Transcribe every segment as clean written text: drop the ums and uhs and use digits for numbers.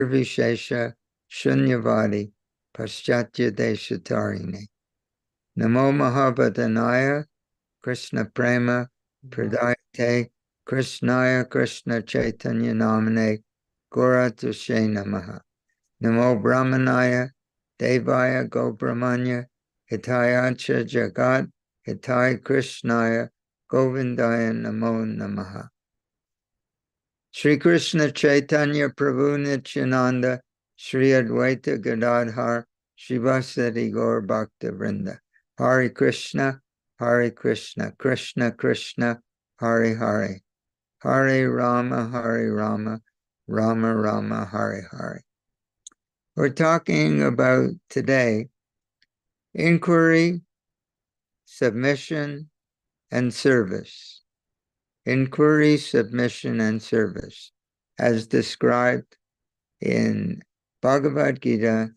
Vishesha Shunyavadi Paschatya Deshatarine. Namo Mahabhadanaya Krishna Prema Pradayate Krishnaya Krishna Chaitanya Namane Gauratushe Namaha. Namo Brahmanaya Devaya Go Brahmanya Hitayacha Jagat Hitai Krishnaya Govindaya Namo Namaha. Shri Krishna Chaitanya Prabhu Nityananda Shri Advaita Gadadhar Shivasati Gaur Bhakta Vrinda. Hare Krishna, Krishna Krishna, Hare Hare. Hare Rama, Rama Rama, Hare Hare. We're talking about today inquiry, submission, and service. Inquiry, submission, and service, as described in Bhagavad Gita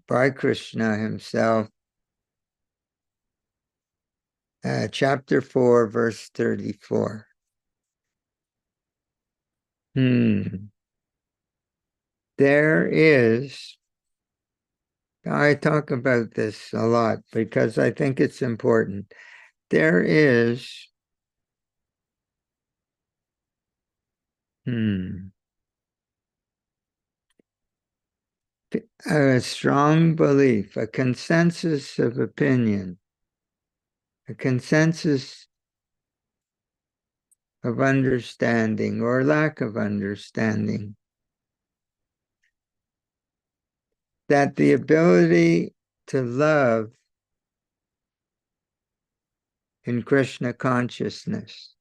by Krishna himself, chapter 4, verse 34. There is, I talk about this a lot because I think it's important. There is a strong belief, a consensus of opinion, a consensus of understanding or lack of understanding, that the ability to love in Krishna consciousness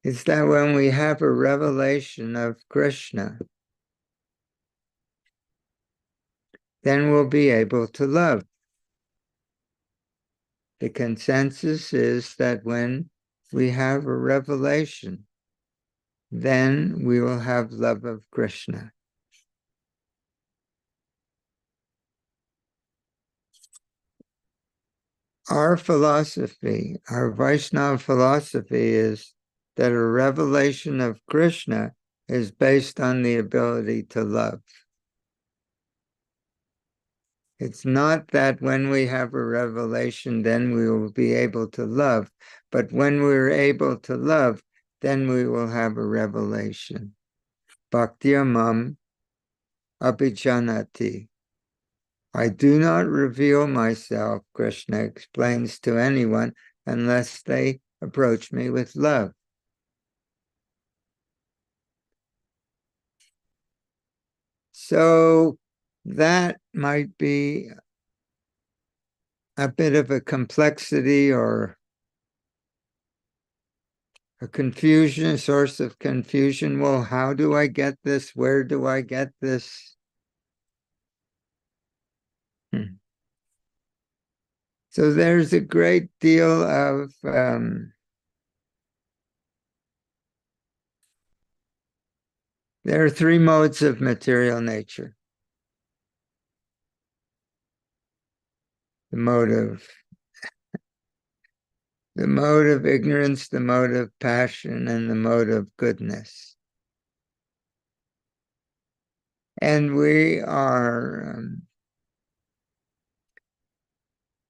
is that when we have a revelation of Krishna, then we'll be able to love. The consensus is that when we have a revelation, then we will have love of Krishna. Our philosophy, our Vaishnava philosophy, is that a revelation of Krishna is based on the ability to love. It's not that when we have a revelation, then we will be able to love, but when we're able to love, then we will have a revelation. Bhaktiya mam abhijanati. I do not reveal myself, Krishna explains, to anyone unless they approach me with love. So that might be a bit of a complexity or a confusion, a source of confusion. Well, how do I get this? Where do I get this? So there's a great deal of there are three modes of material nature. The mode of ignorance, the mode of passion, and the mode of goodness. And we are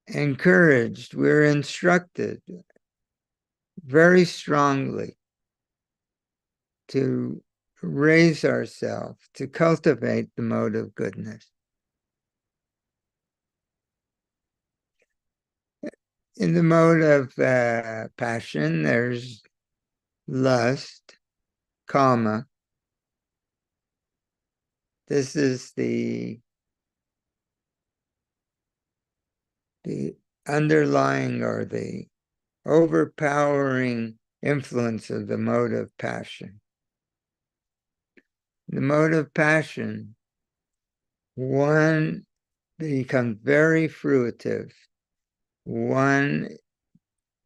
encouraged, we're instructed very strongly to raise ourselves, to cultivate the mode of goodness. In the mode of passion, there's lust, kama. This is the underlying or the overpowering influence of the mode of passion. The mode of passion, one becomes very fruitive. One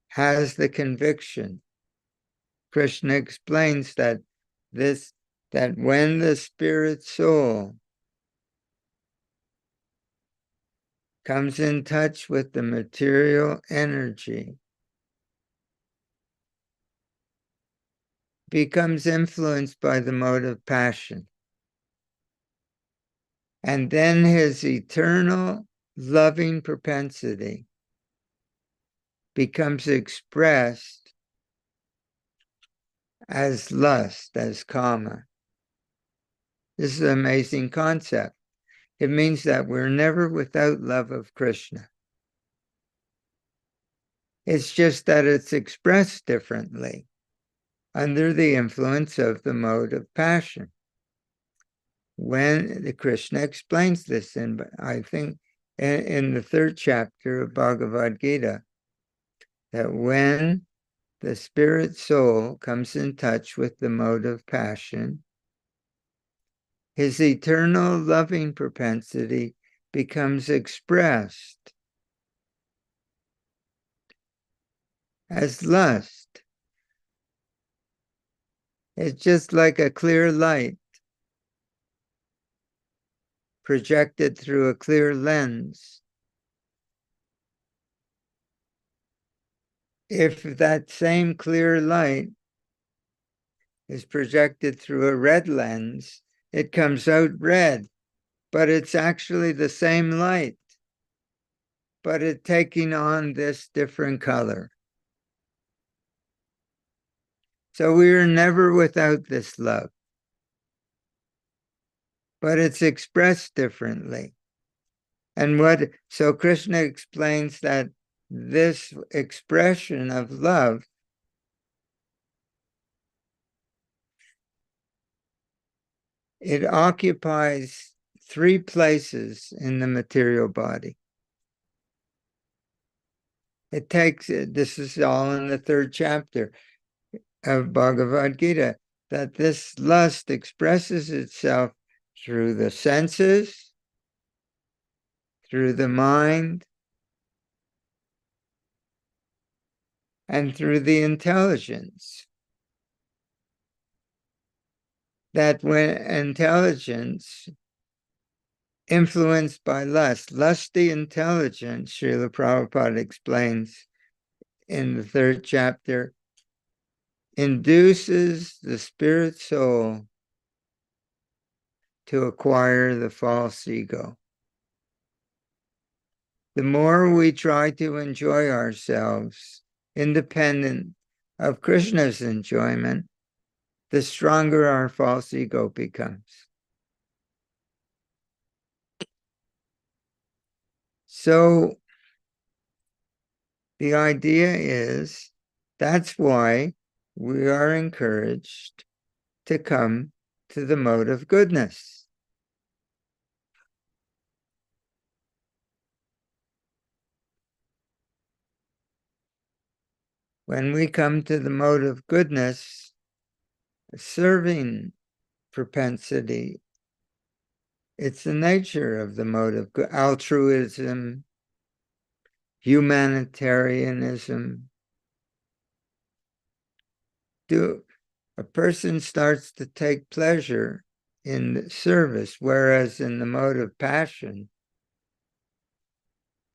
has the conviction. Krishna explains that when the spirit soul comes in touch with the material energy, becomes influenced by the mode of passion. And then his eternal loving propensity becomes expressed as lust, as kama. This is an amazing concept. It means that we're never without love of Krishna. It's just that it's expressed differently under the influence of the mode of passion. When the Krishna explains this in, I think, in the 3rd chapter of Bhagavad Gita, that when the spirit soul comes in touch with the mode of passion, his eternal loving propensity becomes expressed as lust. It's just like a clear light projected through a clear lens. If that same clear light is projected through a red lens, it comes out red, but it's actually the same light, but it's taking on this different color. So we are never without this love, but it's expressed differently. And so Krishna explains that this expression of love it occupies 3 places in the material body. It takes, this is all in the 3rd chapter of Bhagavad Gita, that this lust expresses itself through the senses, through the mind, and through the intelligence. That when intelligence influenced by lust, lusty intelligence, Srila Prabhupada explains in the 3rd chapter, induces the spirit soul to acquire the false ego. The more we try to enjoy ourselves independent of Krishna's enjoyment, the stronger our false ego becomes. So the idea is that's why we are encouraged to come to the mode of goodness. When we come to the mode of goodness, serving propensity, it's the nature of the mode of altruism, humanitarianism. A person starts to take pleasure in service, whereas in the mode of passion,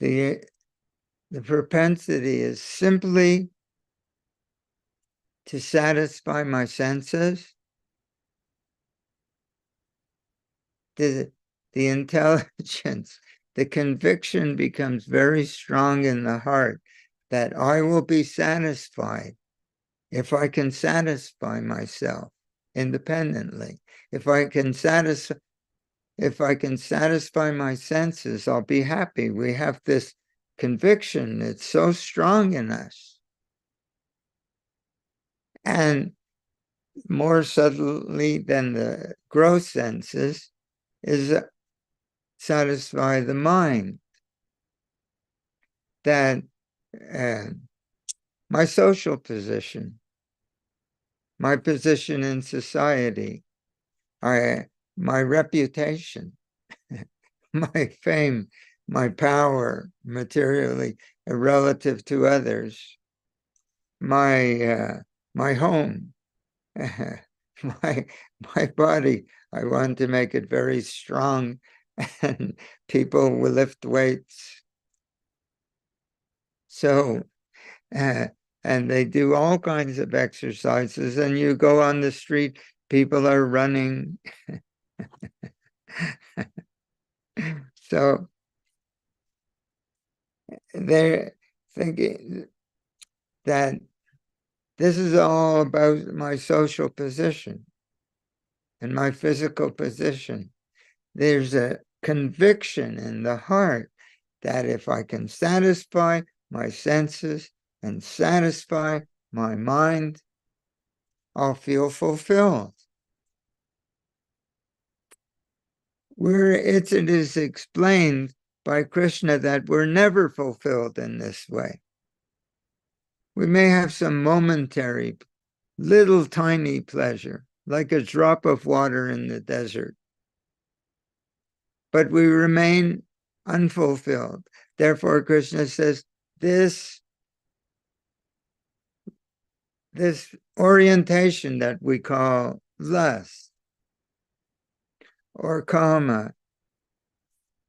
the propensity is simply to satisfy my senses. The intelligence, the conviction becomes very strong in the heart that I will be satisfied if I can satisfy myself independently. If I can satisfy my senses, I'll be happy. We have this conviction. It's so strong in us. And more subtly than the gross senses is satisfy the mind. That my social position, my position in society, my reputation, my fame, my power materially relative to others, my home, my body. I want to make it very strong, and people will lift weights. So and they do all kinds of exercises, and you go on the street, people are running. So they're thinking that this is all about my social position and my physical position. There's a conviction in the heart that if I can satisfy my senses and satisfy my mind, I'll feel fulfilled. It is explained by Krishna that we're never fulfilled in this way. We may have some momentary, little tiny pleasure, like a drop of water in the desert, but we remain unfulfilled. Therefore, Krishna says, this orientation that we call lust or kama,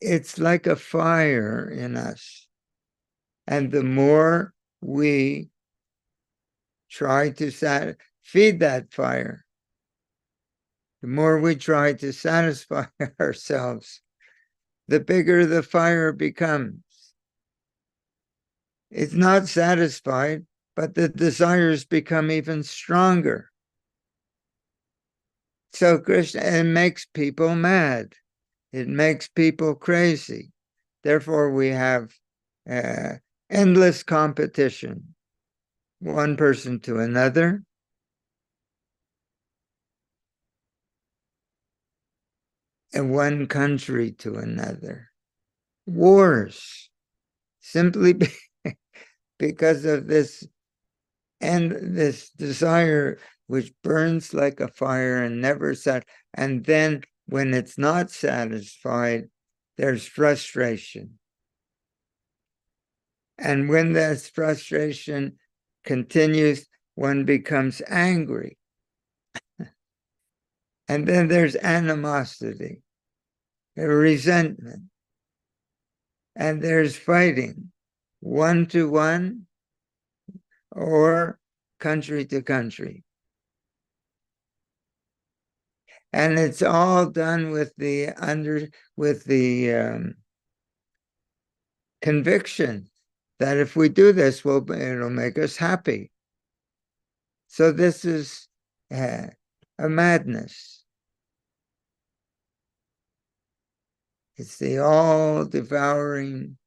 it's like a fire in us. And the more we try to feed that fire, the more we try to satisfy ourselves, the bigger the fire becomes. It's not satisfied, but the desires become even stronger. So Krishna, it makes people mad. It makes people crazy. Therefore, we have endless competition, one person to another. And one country to another. Wars, simply because of this desire which burns like a fire and never set. And then when it's not satisfied, there's frustration. And when that frustration continues, one becomes angry. And then there's animosity, resentment, and there's fighting, one to one or country to country. And it's all done with the conviction that if we do this, it'll make us happy. So this is a madness. It's the all-devouring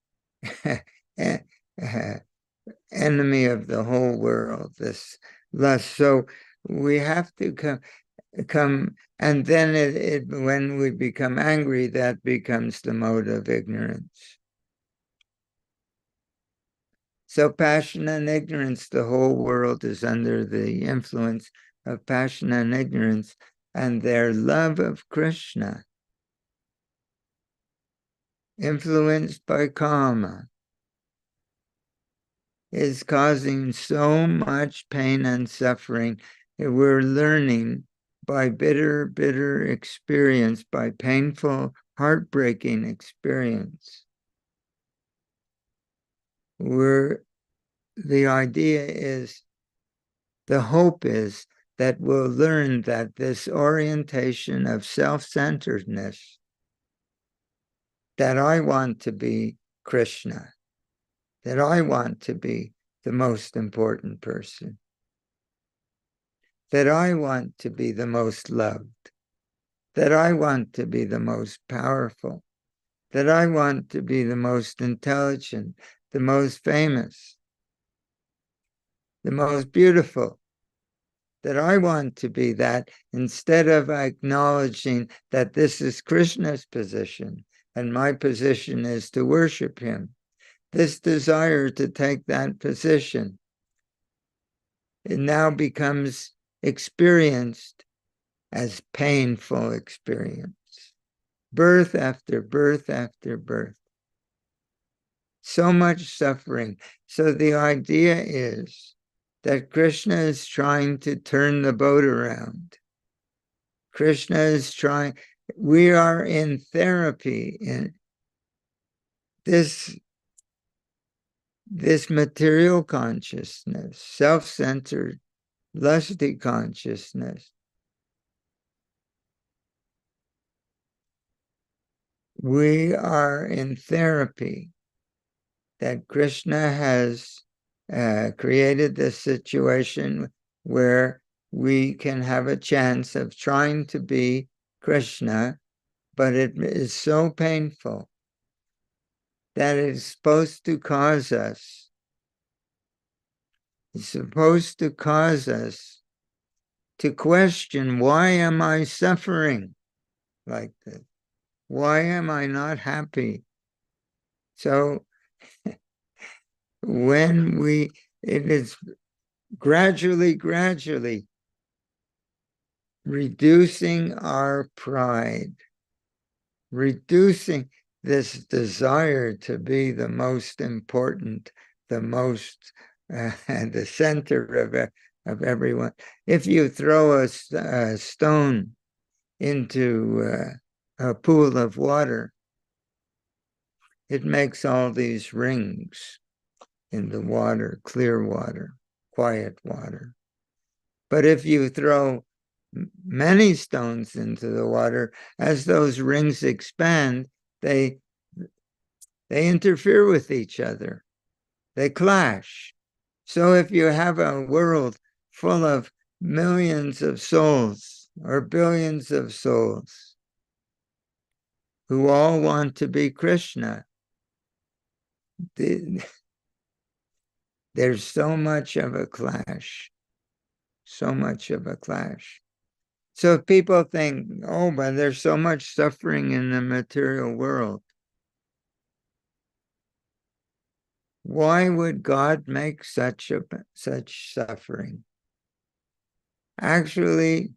enemy of the whole world, this lust. So we have to come and then when we become angry, that becomes the mode of ignorance. So passion and ignorance, the whole world is under the influence of passion and ignorance, and their love of Krishna, influenced by karma, is causing so much pain and suffering that we're learning by bitter, bitter experience, by painful, heartbreaking experience. The idea is, the hope is that we'll learn that this orientation of self-centeredness, that I want to be Krishna, that I want to be the most important person, that I want to be the most loved, that I want to be the most powerful, that I want to be the most intelligent, the most famous, the most beautiful, that I want to be that, instead of acknowledging that this is Krishna's position and my position is to worship him. This desire to take that position, it now becomes experienced as painful experience. Birth after birth after birth. So much suffering. So the idea is that Krishna is trying to turn the boat around. Krishna is trying, we are in therapy. In this this material consciousness, self-centered, lusty consciousness, we are in therapy, that Krishna has created this situation where we can have a chance of trying to be Krishna, but it is so painful that it's supposed to cause us. It's supposed to cause us to question, why am I suffering like this? Why am I not happy? So when it is gradually reducing our pride, reducing this desire to be the most important, the most, the center of everyone. If you throw a stone into a pool of water, it makes all these rings in the water, clear water, quiet water. But if you throw many stones into the water, as those rings expand, they interfere with each other. They clash. So if you have a world full of millions of souls or billions of souls who all want to be Krishna, there's so much of a clash, so much of a clash. So if people think, oh, but there's so much suffering in the material world, why would God make such suffering? Actually,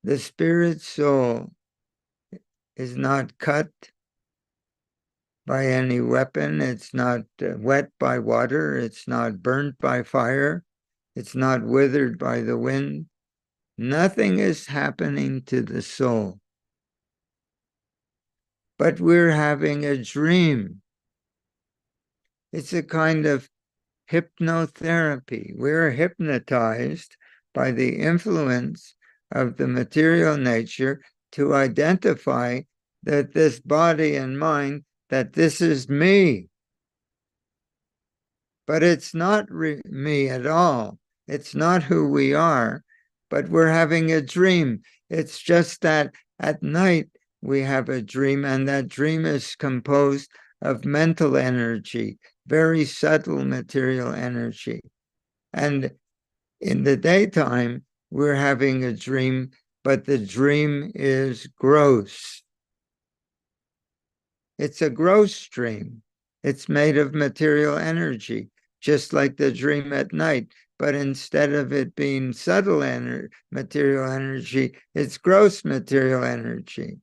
the spirit soul is not cut by any weapon. It's not wet by water. It's not burnt by fire. It's not withered by the wind. Nothing is happening to the soul. But we're having a dream. It's a kind of hypnotherapy. We're hypnotized by the influence of the material nature to identify that this body and mind, that this is me. But it's not me at all. It's not who we are, but we're having a dream. It's just that at night we have a dream, and that dream is composed of mental energy, very subtle material energy. And in the daytime, we're having a dream, but the dream is gross. It's a gross dream. It's made of material energy, just like the dream at night. But instead of it being subtle material energy, it's gross material energy.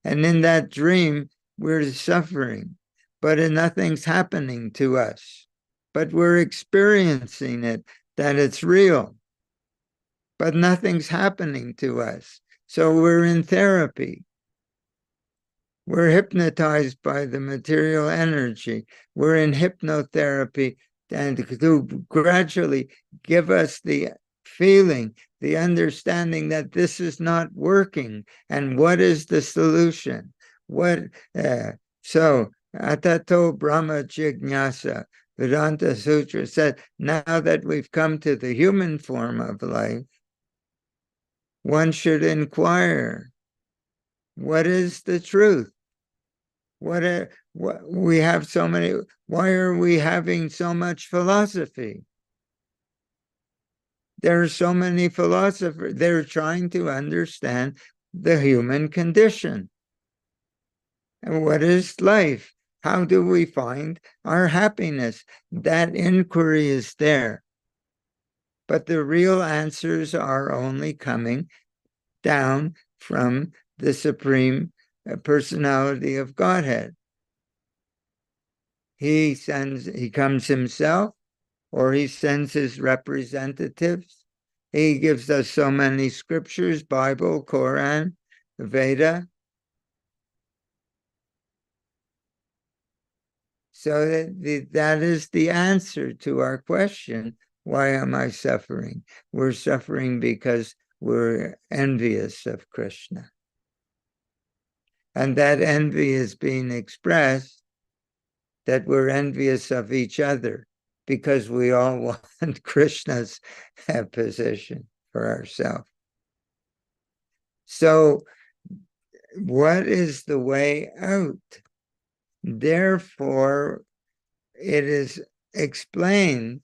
And in that dream, we're suffering, but nothing's happening to us. But we're experiencing it, that it's real. But nothing's happening to us. So we're in therapy. We're hypnotized by the material energy. We're in hypnotherapy, and to gradually give us the feeling, the understanding that this is not working. And what is the solution? So Atato Brahma Jignasa, Vedanta Sutra said, now that we've come to the human form of life, one should inquire, what is the truth? What we have so many, why are we having so much philosophy? There are so many philosophers. They're trying to understand the human condition. And what is life? How do we find our happiness? That inquiry is there. But the real answers are only coming down from the Supreme Personality of Godhead. He comes himself, or he sends his representatives. He gives us so many scriptures, Bible, Quran, Veda. So that is the answer to our question, why am I suffering? We're suffering because we're envious of Krishna. And that envy is being expressed that we're envious of each other because we all want Krishna's position for ourselves. So what is the way out? Therefore, it is explained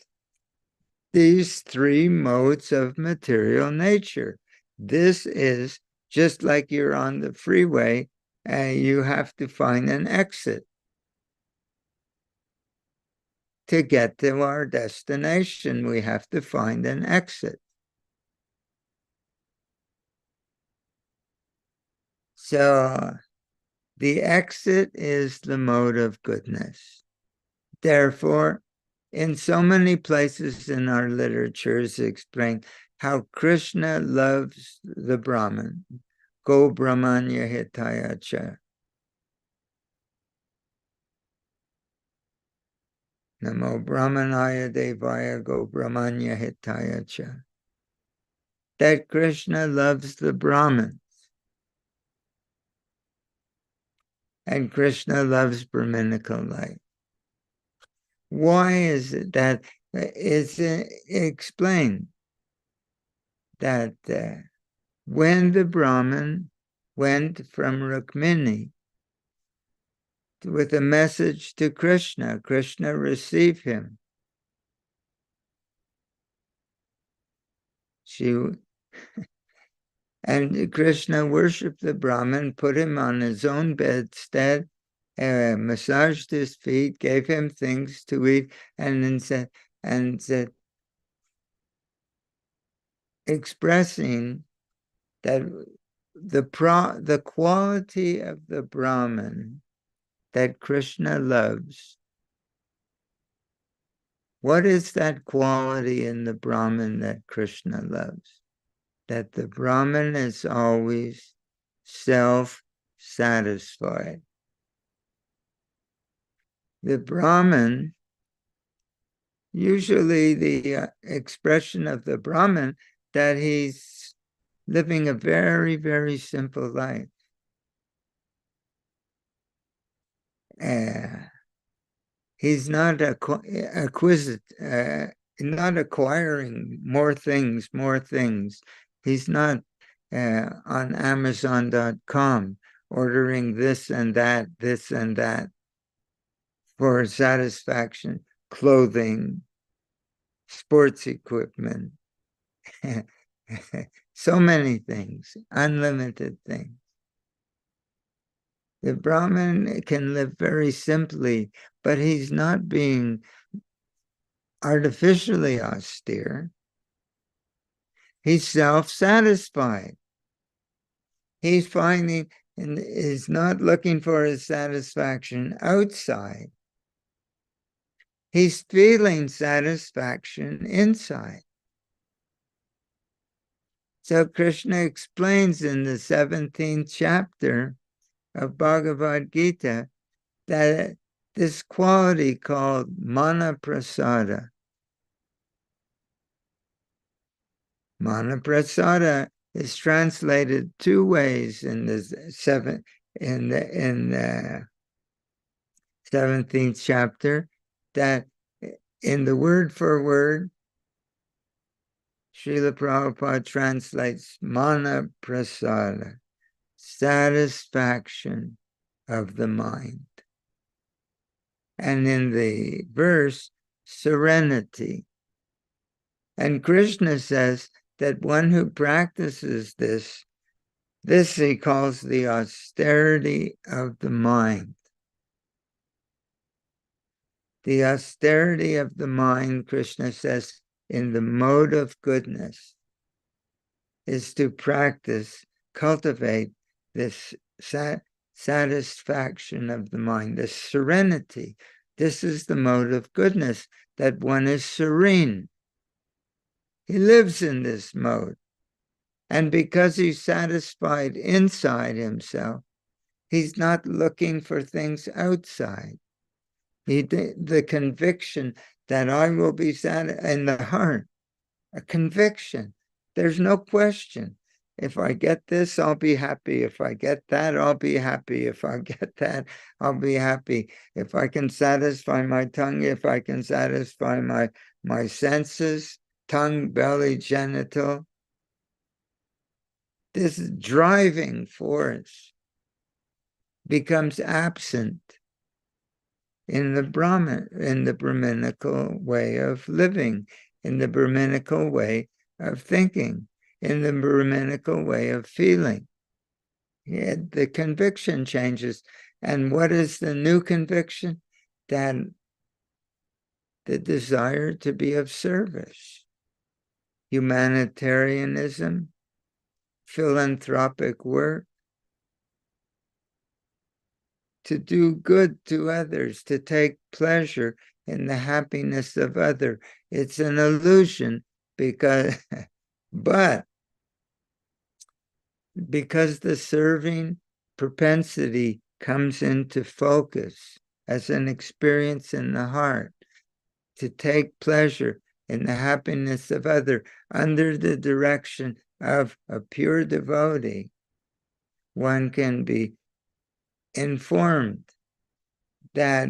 these three modes of material nature. This is just like you're on the freeway and you have to find an exit to get to our destination. We have to find an exit. So the exit is the mode of goodness. Therefore, in so many places in our literatures explain how Krishna loves the Brahman. Go Brahmanya Hitaya Cha. Namo Brahmanaya Devaya Go Brahmanya Hitaya Cha. That Krishna loves the Brahmins. And Krishna loves Brahminical life. Why is it that it's explained that when the Brahman went from Rukmini with a message to Krishna, Krishna received him. And Krishna worshipped the Brahman, put him on his own bedstead, massaged his feet, gave him things to eat, and then said, expressing that the quality of the Brahman that Krishna loves. What is that quality in the Brahman that Krishna loves? That the Brahman is always self-satisfied. The Brahman, usually the expression of the Brahman, that he's living a very, very simple life. He's not not acquiring more things. He's not on Amazon.com ordering this and that for satisfaction, clothing, sports equipment, so many things, unlimited things. The Brahmin can live very simply, but he's not being artificially austere. He's self-satisfied. He's finding and is not looking for his satisfaction outside. He's feeling satisfaction inside. So Krishna explains in the 17th chapter of Bhagavad Gita that this quality called mana prasada. Mana prasada is translated two ways in the 17th chapter, that in the word for word, Srila Prabhupada translates mana prasada, satisfaction of the mind. And in the verse, serenity. And Krishna says that one who practices this he calls the austerity of the mind. The austerity of the mind, Krishna says, in the mode of goodness, is to practice, cultivate this satisfaction of the mind, this serenity. This is the mode of goodness, that one is serene. He lives in this mode. And because he's satisfied inside himself, he's not looking for things outside. The conviction that I will be satisfied in the heart, a conviction. There's no question. If I get this, I'll be happy. If I get that, I'll be happy. If I get that, I'll be happy. If I can satisfy my tongue, if I can satisfy my senses, tongue, belly, genital, this driving force becomes absent in the Brahminical way of living, in the Brahminical way of thinking, in the Brahminical way of feeling. Yeah, the conviction changes. And what is the new conviction? That the desire to be of service, humanitarianism, philanthropic work, to do good to others, to take pleasure in the happiness of others. It's an illusion but because the serving propensity comes into focus as an experience in the heart, to take pleasure in the happiness of others under the direction of a pure devotee, one can be informed that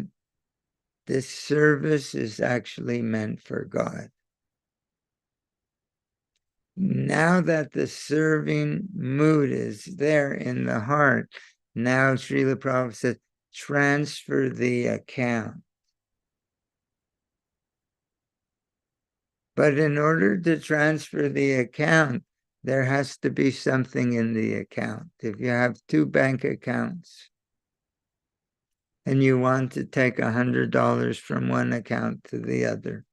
this service is actually meant for God. Now that the serving mood is there in the heart, now Srila Prabhupada says, transfer the account. But in order to transfer the account, there has to be something in the account. If you have two bank accounts and you want to take $100 from one account to the other,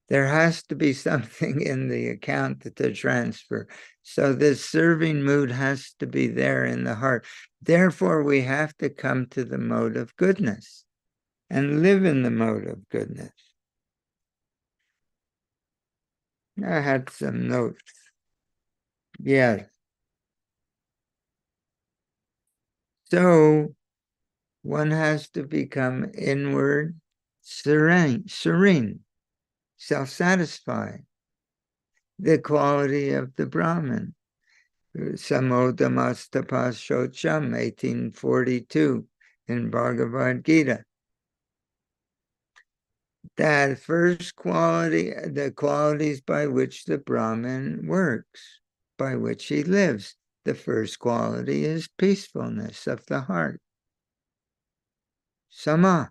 there has to be something in the account to transfer. So this serving mood has to be there in the heart. Therefore, we have to come to the mode of goodness and live in the mode of goodness. I had some notes. Yes. So one has to become inward, serene, self-satisfied, the quality of the Brahman. Samodamas Shocham, 1842, in Bhagavad Gita. That first quality, the qualities by which the Brahman works, by which he lives. The first quality is peacefulness of the heart. Sama.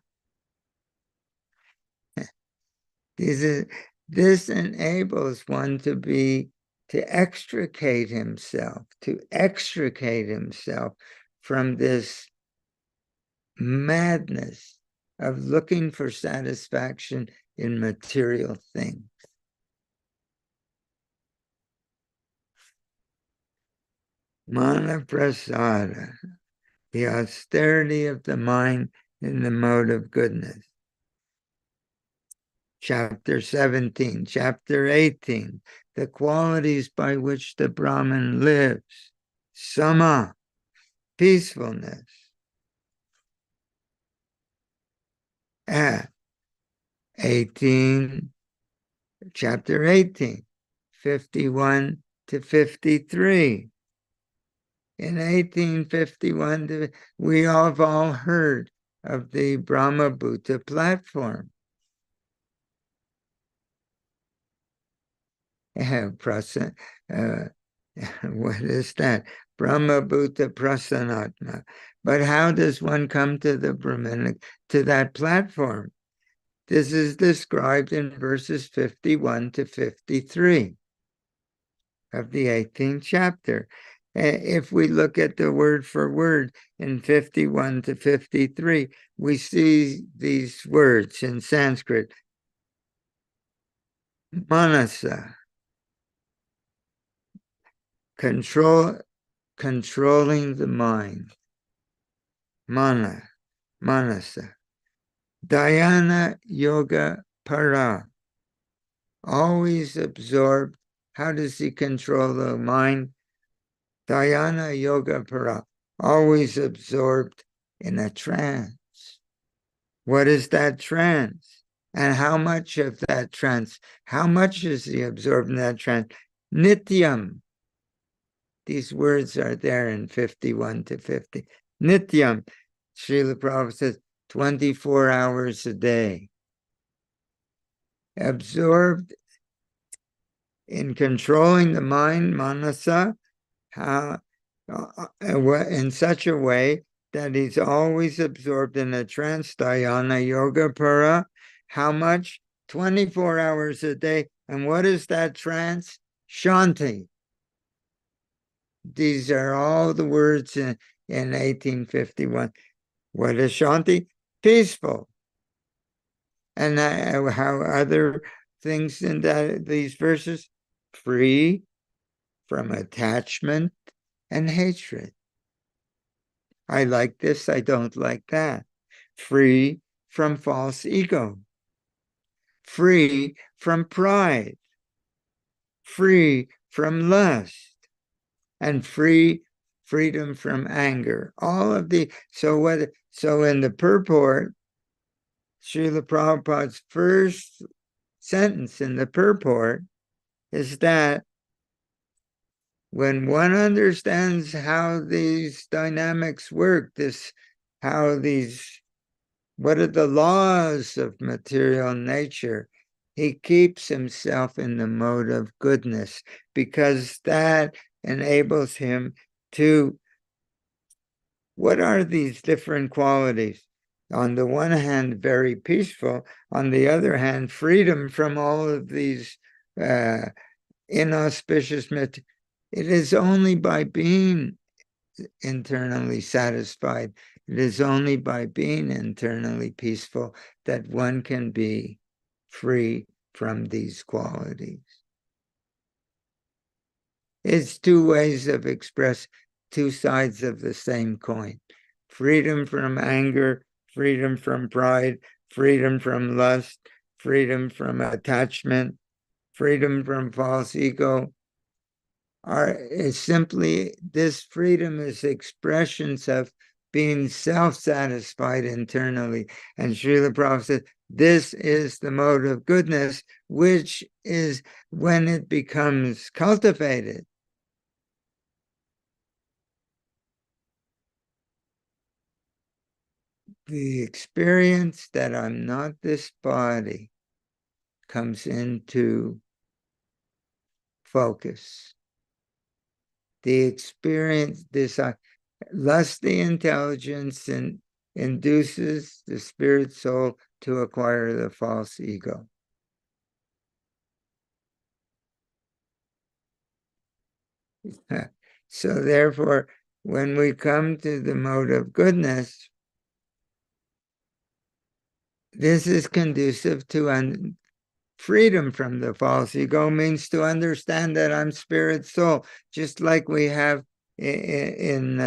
This enables one to extricate himself from this madness of looking for satisfaction in material things. Mana prasada, the austerity of the mind in the mode of goodness. Chapter 17, chapter 18, the qualities by which the Brahman lives. Sama, peacefulness. Chapter 18, 51 to 53. In 1851, we have all heard of the Brahmabhuta platform. What is that? Brahmabhuta Prasanatma. But how does one come to the Brahmanic, to that platform? This is described in verses 51 to 53 of the 18th chapter. If we look at the word for word in 51 to 53, we see these words in Sanskrit. Manasa, controlling the mind. Manasa. Dhyana yoga para, always absorbed. How does he control the mind? Dhyana yoga para, always absorbed in a trance. What is that trance? And how much of that trance, how much is he absorbed in that trance? Nityam. These words are there in 51 to 50. Nityam. Srila Prabhupada says 24 hours a day. Absorbed in controlling the mind, manasa, in such a way that he's always absorbed in a trance, dhyana yoga para. How much? 24 hours a day. And what is that trance? Shanti. These are all the words in 1851. What is Shanti? Peaceful. And how other things in these verses? Free from attachment and hatred. I like this, I don't like that. Free from false ego. Free from pride. Free from lust. And freedom from anger. All of the, so in the purport, Srila Prabhupada's first sentence in the purport is that when one understands how these dynamics work, what are the laws of material nature, he keeps himself in the mode of goodness, because that enables him to, what are these different qualities? On the one hand, very peaceful. On the other hand, freedom from all of these inauspicious material. It is only by being internally satisfied, it is only by being internally peaceful that one can be free from these qualities. It's two ways of express two sides of the same coin. Freedom from anger, freedom from pride, freedom from lust, freedom from attachment, freedom from false ego. Is simply, this freedom is expressions of being self-satisfied internally. And Srila Prabhupada said, this is the mode of goodness, which is when it becomes cultivated. The experience that I'm not this body comes into focus. The experience, this lusty intelligence induces the spirit soul to acquire the false ego. So therefore, when we come to the mode of goodness, this is conducive to freedom from the false ego, means to understand that I'm spirit soul, just like we have in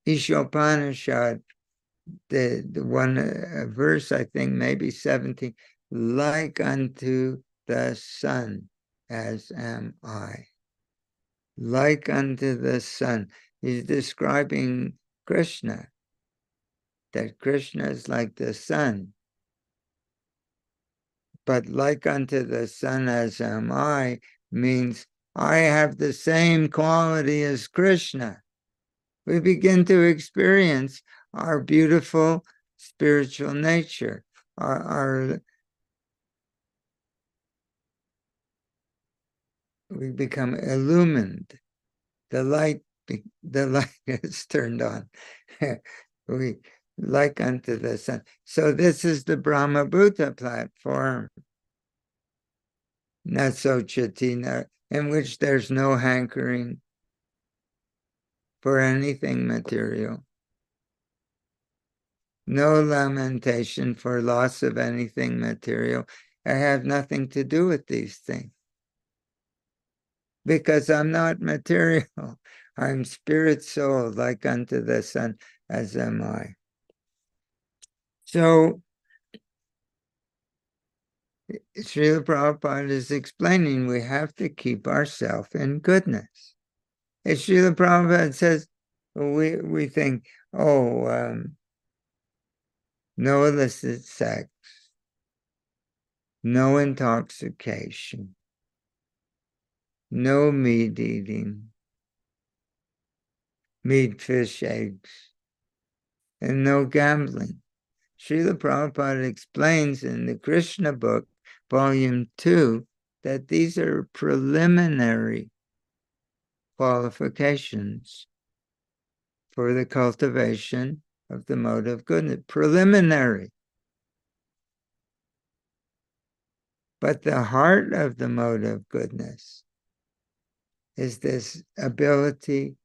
Ishopanishad, the one verse, I think maybe 17, like unto the sun as am I. Like unto the sun. He's describing Krishna, that Krishna is like the sun. But like unto the sun as am I means I have the same quality as Krishna. We begin to experience our beautiful spiritual nature, we become illumined. The light is turned on. We like unto the sun. So this is the Brahma Bhuta platform, Naso Chatina, in which there's no hankering for anything material, no lamentation for loss of anything material. I have nothing to do with these things, because I'm not material. I'm spirit soul, like unto the sun, as am I. So Srila Prabhupada is explaining we have to keep ourselves in goodness. As Srila Prabhupada says, we think, no illicit sex, no intoxication, no meat eating, meat, fish, eggs, and no gambling. Srila Prabhupada explains in the Krishna book, volume 2, that these are preliminary qualifications for the cultivation of the mode of goodness. Preliminary. But the heart of the mode of goodness is this ability,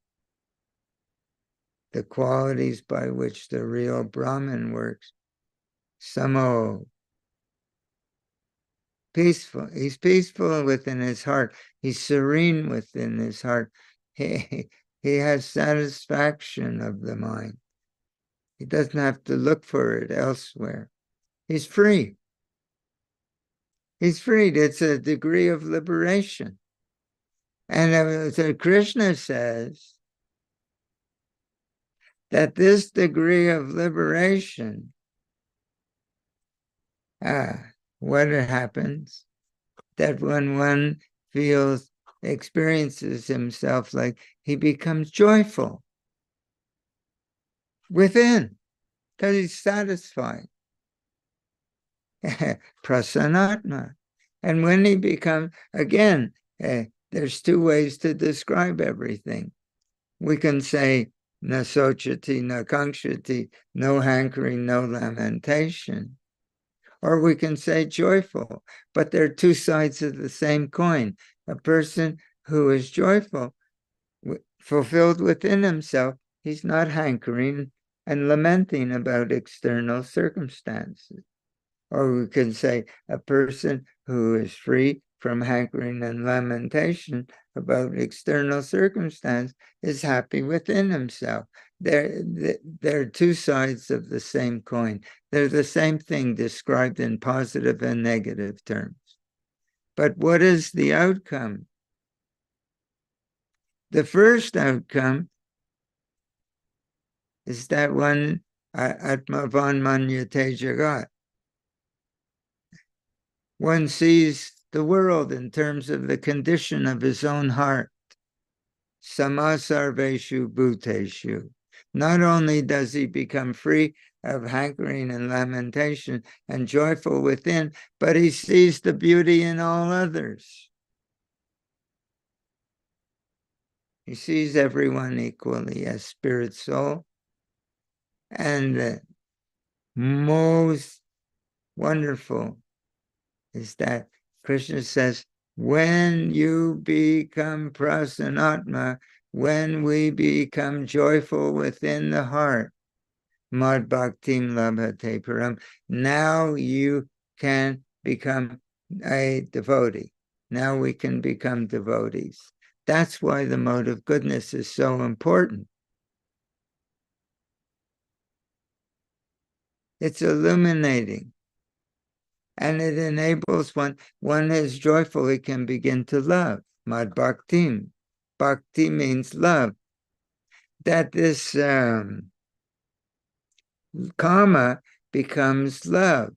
the qualities by which the real Brahman works. Samo, peaceful. He's peaceful within his heart. He's serene within his heart. He has satisfaction of the mind. He doesn't have to look for it elsewhere. He's free. He's freed. It's a degree of liberation. And so Krishna says that this degree of liberation, what happens, that when one experiences himself like he becomes joyful within, because he's satisfied. Prasanatma. And when he becomes, again, there's two ways to describe everything. We can say, na sochati, na kankshati, no hankering, no lamentation. Or we can say joyful, but they're two sides of the same coin. A person who is joyful, fulfilled within himself, he's not hankering and lamenting about external circumstances. Or we can say a person who is free from hankering and lamentation about external circumstance is happy within himself. They're two sides of the same coin. They're the same thing described in positive and negative terms. But what is the outcome? The first outcome is that one atmavan manyate jagat. One sees the world in terms of the condition of his own heart. Samasarveshu bhuteshu. Not only does he become free of hankering and lamentation and joyful within, but he sees the beauty in all others. He sees everyone equally as spirit soul. And the most wonderful is that Krishna says, when you become prasanatma, when we become joyful within the heart, mad bhaktim labhate param, now you can become a devotee. Now we can become devotees. That's why the mode of goodness is so important. It's illuminating. And it enables one is joyful, he can begin to love. Mad bhaktim. Bhakti means love. That this karma becomes love,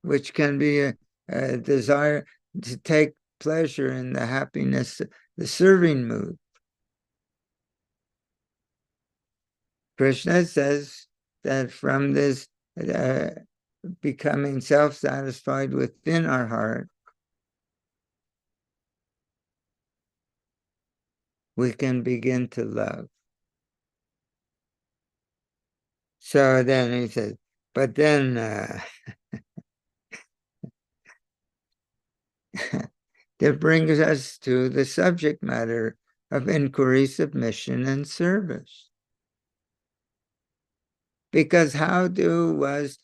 which can be a desire to take pleasure in the happiness, the serving mood. Krishna says that from this becoming self-satisfied within our heart, we can begin to love. So then he says, but then that brings us to the subject matter of inquiry, submission, and service. Because how does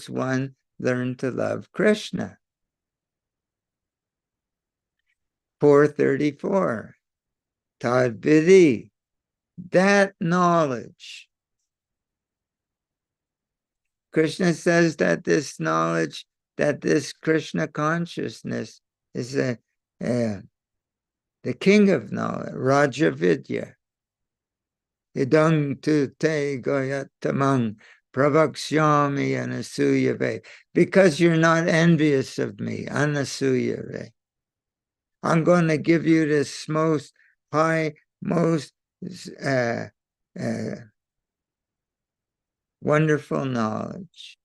one learn to love Krishna? 434. Tad vidhi, that knowledge. Krishna says that this knowledge, that this Krishna consciousness is the king of knowledge, Raja Vidya. Idang tu te goyatamang Pravaksyami anasuyave. Because you're not envious of me, anasuyave. I'm going to give you this most high, most wonderful knowledge.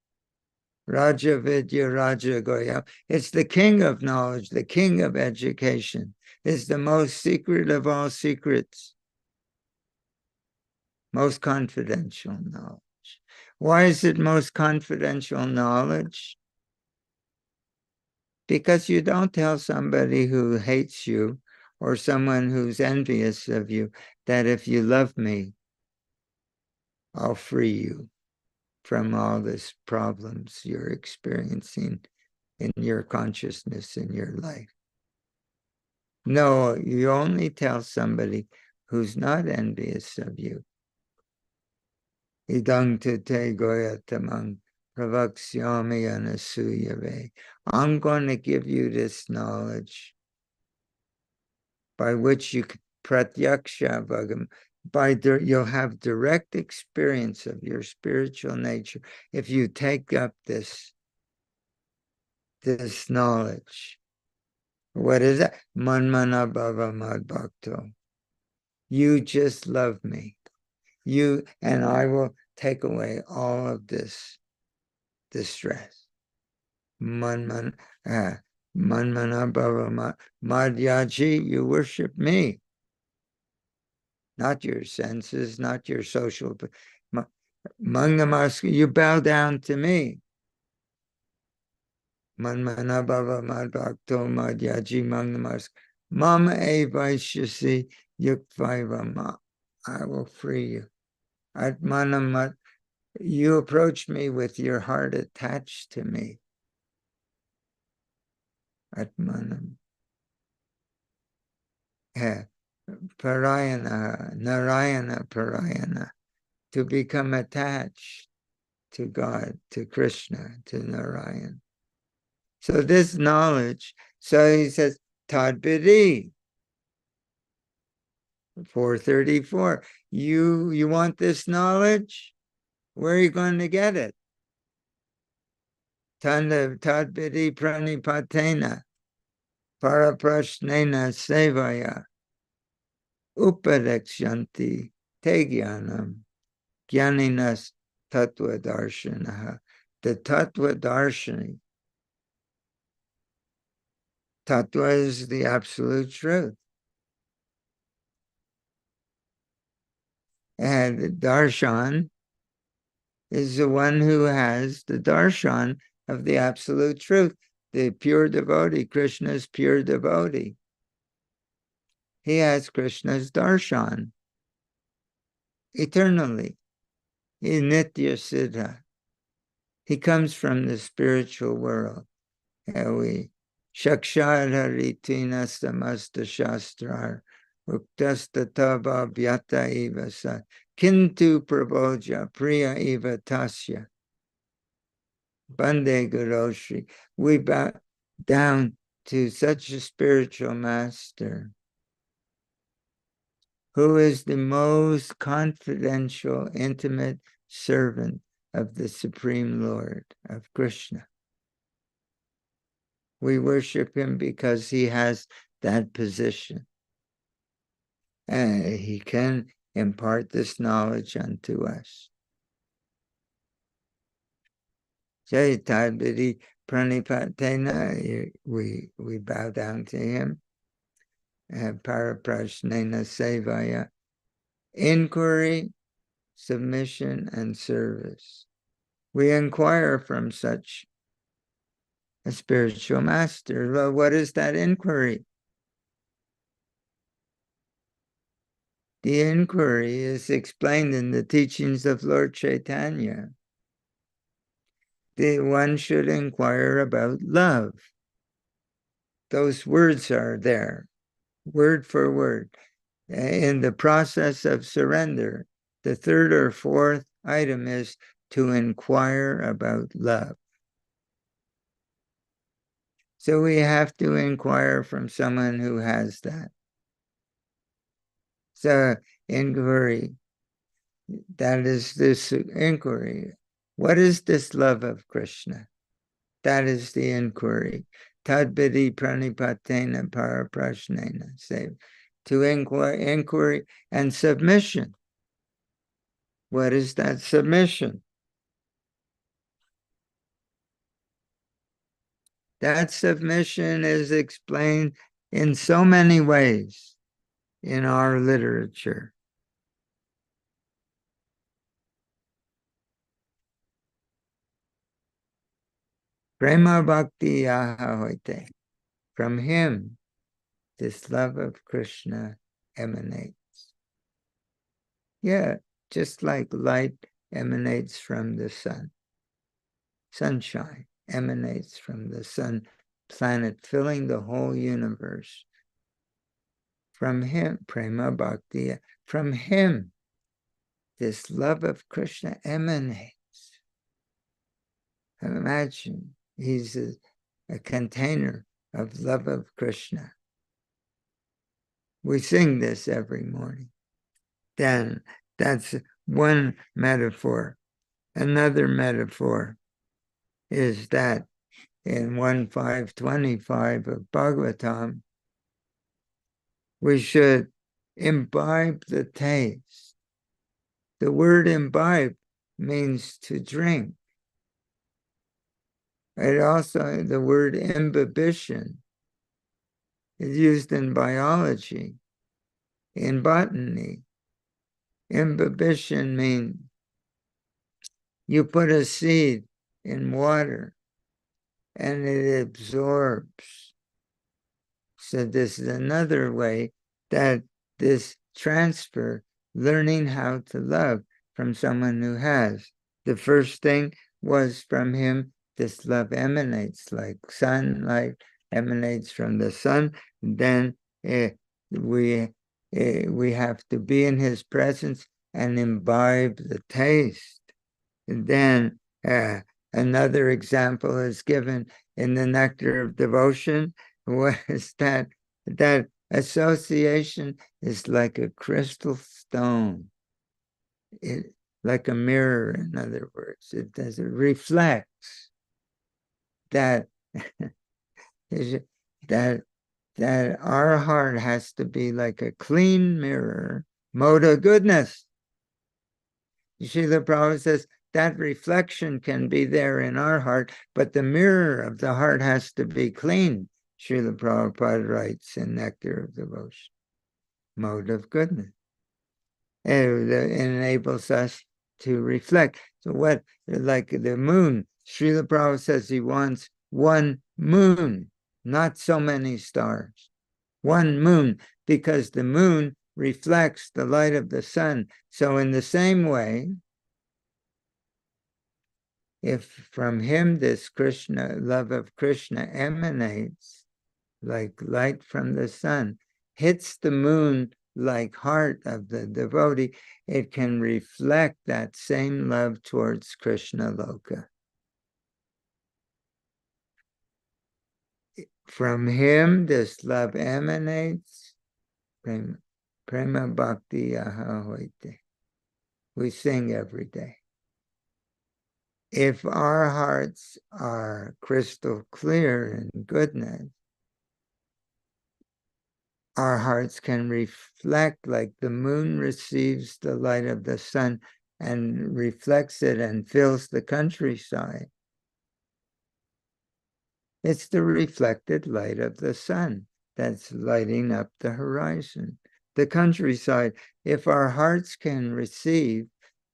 Raja Vidya Raja Goyam. It's the king of knowledge, the king of education. It's the most secret of all secrets, most confidential knowledge. Why is it most confidential knowledge? Because you don't tell somebody who hates you or someone who's envious of you that if you love me, I'll free you from all these problems you're experiencing in your consciousness, in your life. No, you only tell somebody who's not envious of you. Idang te goyatamang pravaksyami anasuyave. I'm going to give you this knowledge by which you pratyaksha bhagam, you'll have direct experience of your spiritual nature if you take up this knowledge. What is that? Manmana bhava mad bhakto. You just love me. You and I will take away all of this distress. Manmana bhava madhyaji, you worship me. Not your senses, not your social. Mangamaska, you bow down to me. Manmana bhava madbhakto madhyaji mangamaska. Mama evaishyasi yukvaivama. I will free you. Atmanamat. You approach me with your heart attached to me. Atmanam. Parayana, Narayana Parayana. To become attached to God, to Krishna, to Narayan. So this knowledge, so he says, Tadbidi, 434. You want this knowledge? Where are you going to get it? Tadbidi pranipatena, paraprashnena sevaya, upadekshanti te jnanam, jnaninas tattva darshanaha. The tattva darshani. Tattva is the absolute truth. And darshan is the one who has the darshan of the absolute truth, the pure devotee, Krishna's pure devotee. He has Krishna's darshan eternally. He nitya siddha. He comes from the spiritual world. Shakshadharitina samasta shastrar uktastatava vyata eva sa kintu prabhoja priya eva tasya bande guroshri. We bow down to such a spiritual master who is the most confidential, intimate servant of the Supreme Lord, of Krishna. We worship him because he has that position. And he can impart this knowledge unto us. Chaitadvidi pranipatena, we bow down to him. Paraprashnena sevaya, inquiry, submission, and service. We inquire from such a spiritual master. Well, what is that inquiry? The inquiry is explained in the teachings of Lord Chaitanya. One should inquire about love. Those words are there, word for word. In the process of surrender, the third or fourth item is to inquire about love. So we have to inquire from someone who has that. So inquiry, that is this inquiry. What is this love of Krishna? That is the inquiry. Tadvidi pranipatena paraprashnena. Say, to inquiry and submission. What is that submission? That submission is explained in so many ways in our literature. Prema bhakti yahahoite. From him, this love of Krishna emanates. Yeah, just like light emanates from the sun. Sunshine emanates from the sun planet, filling the whole universe. From him, prema bhakti, from him, this love of Krishna emanates. Imagine, he's a container of love of Krishna. We sing this every morning. Then that's one metaphor. Another metaphor is that in 1.5.25 of Bhagavatam, we should imbibe the taste. The word imbibe means to drink. It also, the word imbibition is used in biology, in botany. Imbibition means you put a seed in water and it absorbs. So this is another way that this transfer, learning how to love from someone who has. The first thing was from him, this love emanates like sunlight emanates from the sun. Then we have to be in his presence and imbibe the taste. And then another example is given in the Nectar of Devotion, was that association is like a crystal stone. Like a mirror, in other words. It reflects that that our heart has to be like a clean mirror, mode of goodness. Srila Prabhupada says that reflection can be there in our heart, but the mirror of the heart has to be clean. Srila Prabhupada writes in Nectar of Devotion, mode of goodness. And it enables us to reflect. So what, like the moon, Srila Prabhupada says he wants one moon, not so many stars. One moon, because the moon reflects the light of the sun. So in the same way, if from him this Krishna, love of Krishna emanates like light from the sun, hits the moon like heart of the devotee, it can reflect that same love towards Krishna Loka. From him, this love emanates, prema bhakti yahahoite. We sing every day. If our hearts are crystal clear in goodness, our hearts can reflect like the moon receives the light of the sun and reflects it and fills the countryside. It's the reflected light of the sun that's lighting up the horizon, the countryside. If our hearts can receive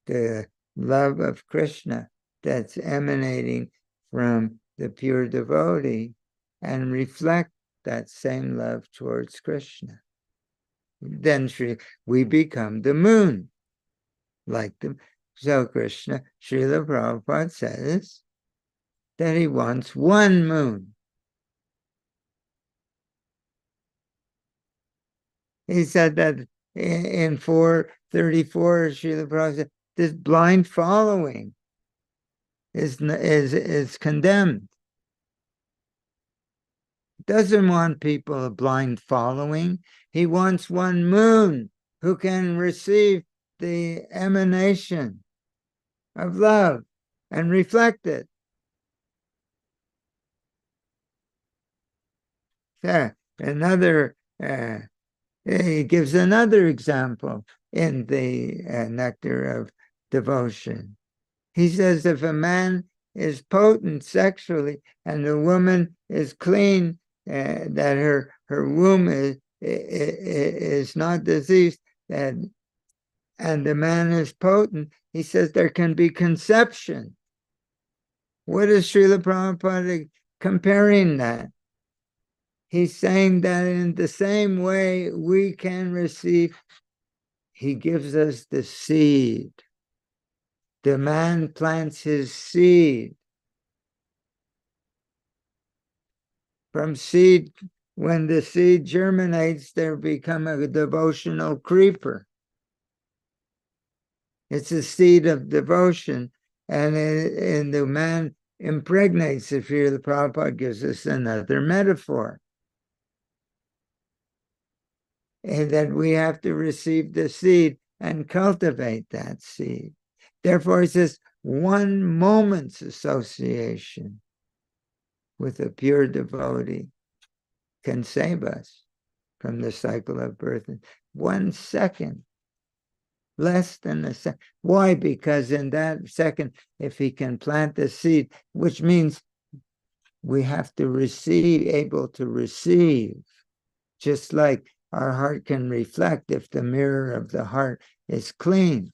the love of Krishna that's emanating from the pure devotee and reflect that same love towards Krishna, then we become the moon. Like so Krishna, Srila Prabhupada says that he wants one moon. He said that in 434, Srila Prabhupada said, this blind following is condemned. Doesn't want people a blind following. He wants one moon who can receive the emanation of love. and reflect it. Another, he gives another example in the Nectar of Devotion. He says if a man is potent sexually and the woman is clean, that her womb is not diseased, and the man is potent, he says there can be conception. What is Srila Prabhupada comparing that? He's saying that in the same way we can receive, he gives us the seed. The man plants his seed. From seed, when the seed germinates, there become a devotional creeper. It's a seed of devotion, and the man impregnates. If the Prabhupada gives us another metaphor, and that we have to receive the seed and cultivate that seed. Therefore, he says, one moment's association with a pure devotee can save us from the cycle of birth. 1 second, less than a second. Why? Because in that second, if he can plant the seed, which means we have to receive, able to receive, just like our heart can reflect if the mirror of the heart is clean.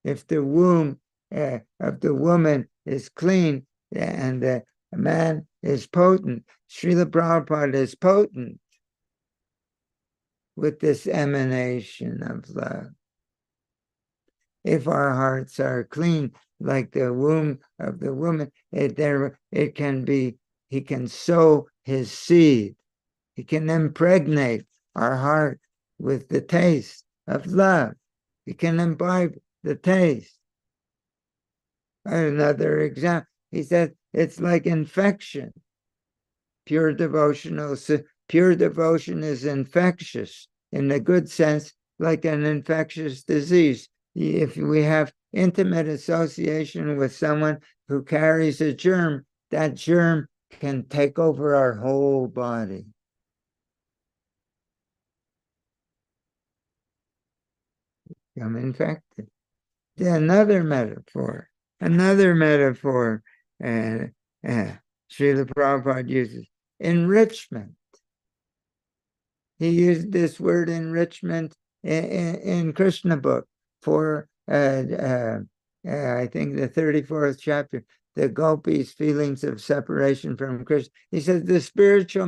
If the womb of the woman is clean and the man is potent, Srila Prabhupada is potent with this emanation of love. If our hearts are clean, like the womb of the woman, it can be, he can sow his seed. He can impregnate our heart with the taste of love. He can imbibe the taste. Another example, he said, it's like infection. Pure devotion is infectious in the good sense, like an infectious disease. If we have intimate association with someone who carries a germ, that germ can take over our whole body. Become infected. Another metaphor, Srila Prabhupada uses, enrichment. He used this word enrichment in Krishna book for, I think, the 34th chapter, the gopis' feelings of separation from Krishna. He says the spiritual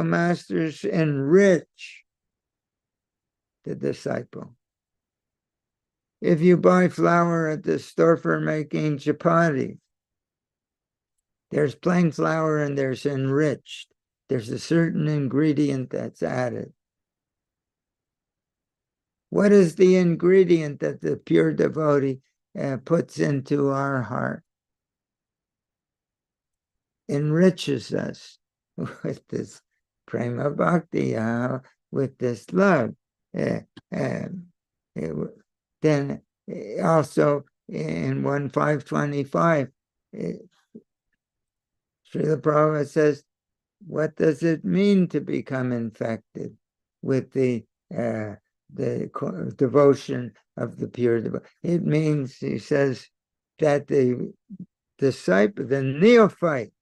masters enrich the disciple. If you buy flour at the store for making chapati, there's plain flour and there's enriched. There's a certain ingredient that's added. What is the ingredient that the pure devotee puts into our heart? Enriches us with this prema bhakti, with this love. Then also in 1.525, Srila Prabhupada says, what does it mean to become infected with the devotion of the pure devotee? It means, he says, that the disciple, the neophyte,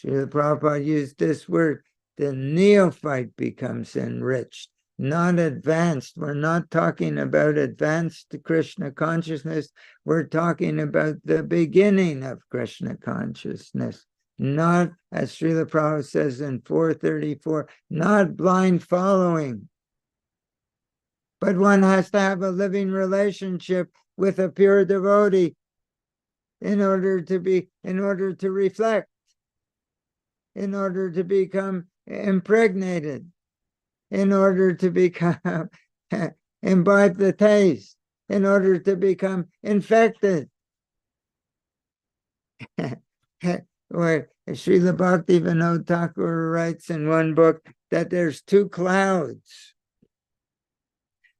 Srila Prabhupada used this word, the neophyte becomes enriched, not advanced. We're not talking about advanced Krishna consciousness. We're talking about the beginning of Krishna consciousness. Not, as Srila Prabhupada says in 434, not blind following. But one has to have a living relationship with a pure devotee in order to reflect, in order to become impregnated, in order to become imbibe the taste, in order to become infected. Or Srila Bhaktivinoda Thakur writes in one book that there's two clouds.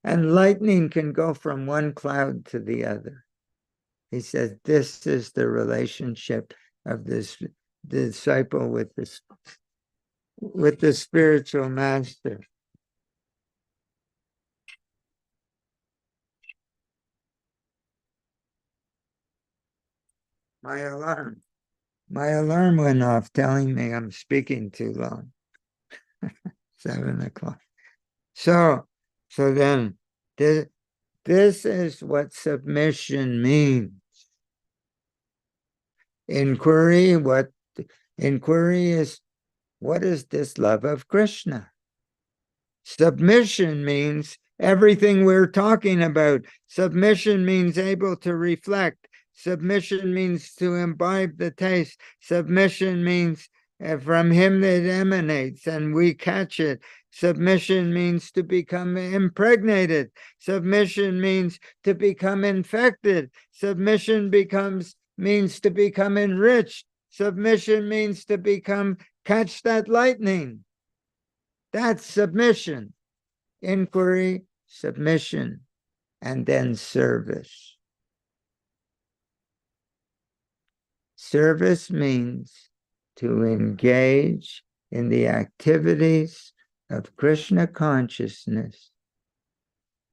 And lightning can go from one cloud to the other. He says this is the relationship of this disciple with the spiritual master. My alarm went off telling me I'm speaking too long. 7 o'clock. So then this is what submission means. Inquiry is, what is this love of Krishna? Submission means everything we're talking about. Submission means able to reflect. Submission means to imbibe the taste. Submission means from him that emanates and we catch it. Submission means to become impregnated. Submission means to become infected. Submission means to become enriched. Submission means to catch that lightning. That's submission, inquiry, submission, and then service. Service means to engage in the activities of Krishna consciousness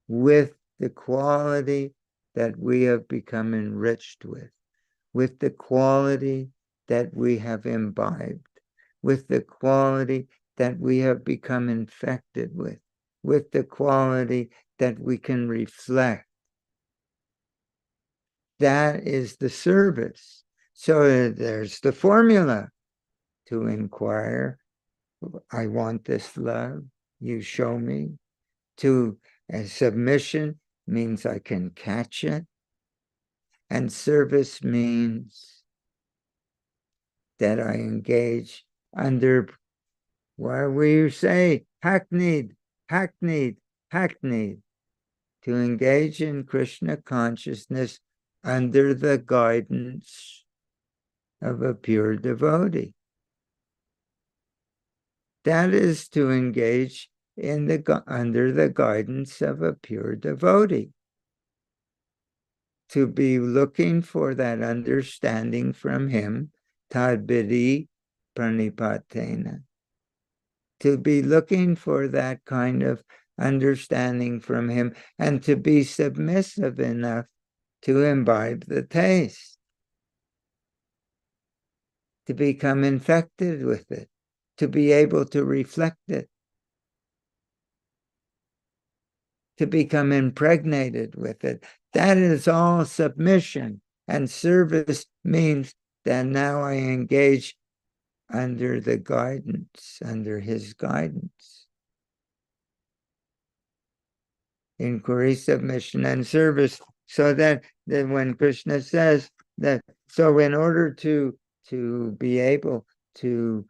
with the quality that we have become enriched with the quality that we have imbibed, with the quality that we have become infected with the quality that we can reflect. That is the service. So there's the formula to inquire. I want this love, you show me. Submission means I can catch it. And service means that I engage under, what we say, hackneyed, to engage in Krishna consciousness under the guidance of a pure devotee. That is to engage under the guidance of a pure devotee. To be looking for that understanding from him, tadbidi pranipatena. To be looking for that kind of understanding from him and to be submissive enough to imbibe the taste, to become infected with it, to be able to reflect it, to become impregnated with it. That is all submission. And service means that now I engage under the guidance, under his guidance. Inquiry, submission, and service. So that when Krishna says that, so in order to be able to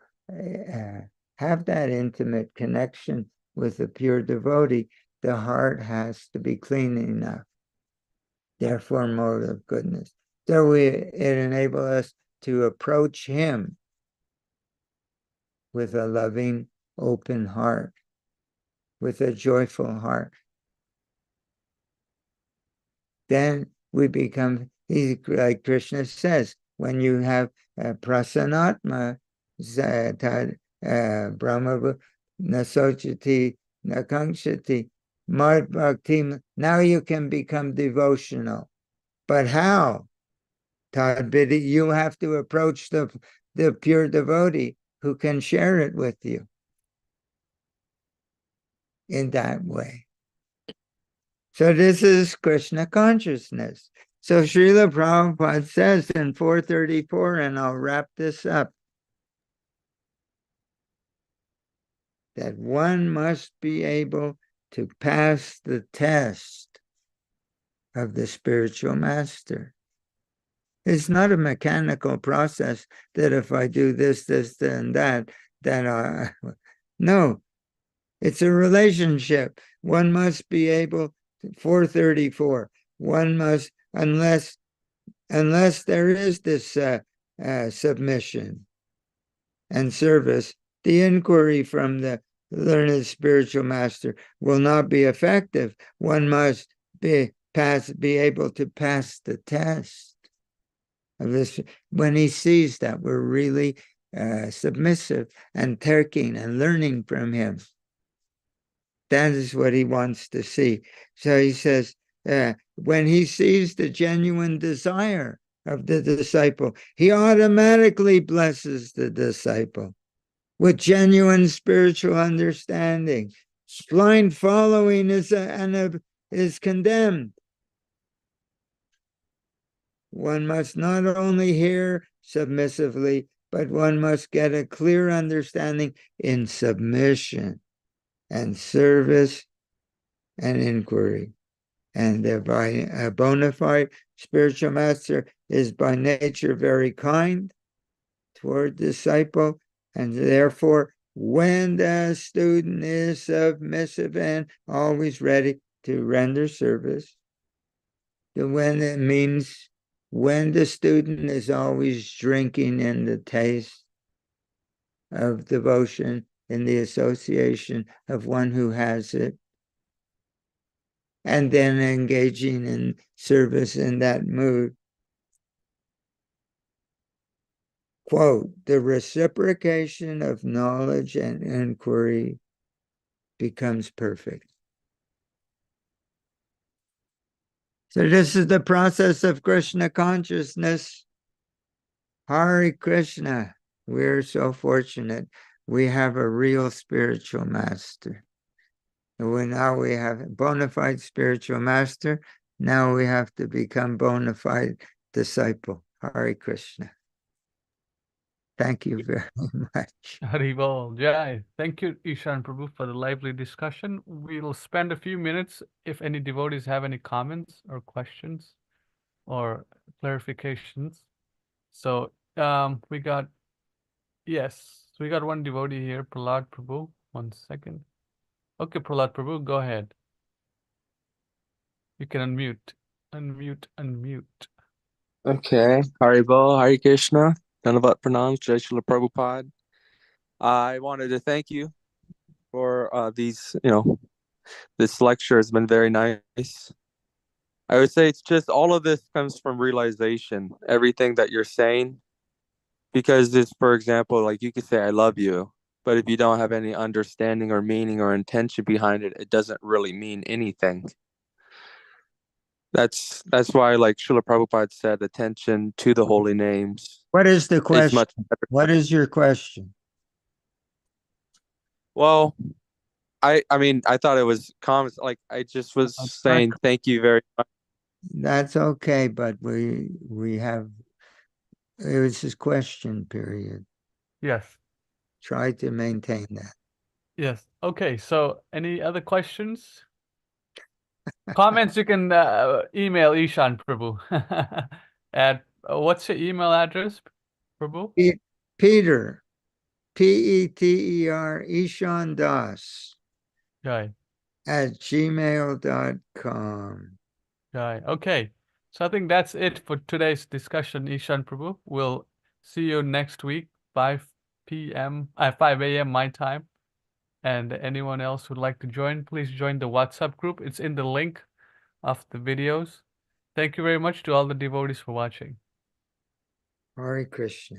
have that intimate connection with the pure devotee, the heart has to be clean enough. Therefore, mode of goodness. So it enables us to approach him with a loving, open heart, with a joyful heart. Then we become, like Krishna says, when you have prasanatma, brahma nasochati nakangshati, mad bhakti, now you can become devotional. But how? Tadbidi, you have to approach the pure devotee who can share it with you in that way. So this is Krishna consciousness. So Srila Prabhupada says in 434, and I'll wrap this up, that one must be able to pass the test of the spiritual master. It's not a mechanical process that if I do this, and that no, it's a relationship. One must be able, 434, one must, unless there is this submission and service, the inquiry from the learned spiritual master will not be effective. One must be able to pass the test of this. When he sees that we're really submissive and taking and learning from him, that is what he wants to see. So he says, when he sees the genuine desire of the disciple, he automatically blesses the disciple with genuine spiritual understanding. Blind following is condemned. One must not only hear submissively, but one must get a clear understanding in submission and service and inquiry. And a bona fide spiritual master is by nature very kind toward disciple, and therefore when the student is submissive and always ready to render service, when it means when the student is always drinking in the taste of devotion, in the association of one who has it, and then engaging in service in that mood. Quote, the reciprocation of knowledge and inquiry becomes perfect. So this is the process of Krishna consciousness. Hare Krishna. We're so fortunate. We have a real spiritual master. Now we have a bona fide spiritual master. Now we have to become bona fide disciple. Hare Krishna. Thank you very much. Haribol Jai. Thank you, Ishan Prabhu, for the lively discussion. We'll spend a few minutes if any devotees have any comments or questions or clarifications. So we got one devotee here, Prahlad Prabhu. 1 second. Okay, Prahlad Prabhu, go ahead. You can unmute. Okay. Haribol, Hare Krishna, Dhanavat Pranam, Jai Srila Prabhupada. I wanted to thank you for this lecture has been very nice. I would say it's just all of this comes from realization, everything that you're saying. Because it's, for example, like you could say, I love you, but if you don't have any understanding or meaning or intention behind it, it doesn't really mean anything. That's why, like Srila Prabhupada said, attention to the holy names. What is the question? Is much better. What is your question? Well, I mean, I thought it was comments. Like I just was saying, thank you very much. That's okay, but we have, it was his question period. Yes. Try to maintain that. Yes. Okay. So any other questions? Comments you can email Ishan Prabhu at what's your email address, Prabhu? Peter, Peter, Ishan Das Right. at gmail.com. Right. Okay. So I think that's it for today's discussion, Ishan Prabhu. We'll see you next week, 5 a.m. my time. And anyone else who'd like to join, please join the WhatsApp group. It's in the link of the videos. Thank you very much to all the devotees for watching. Hare Krishna.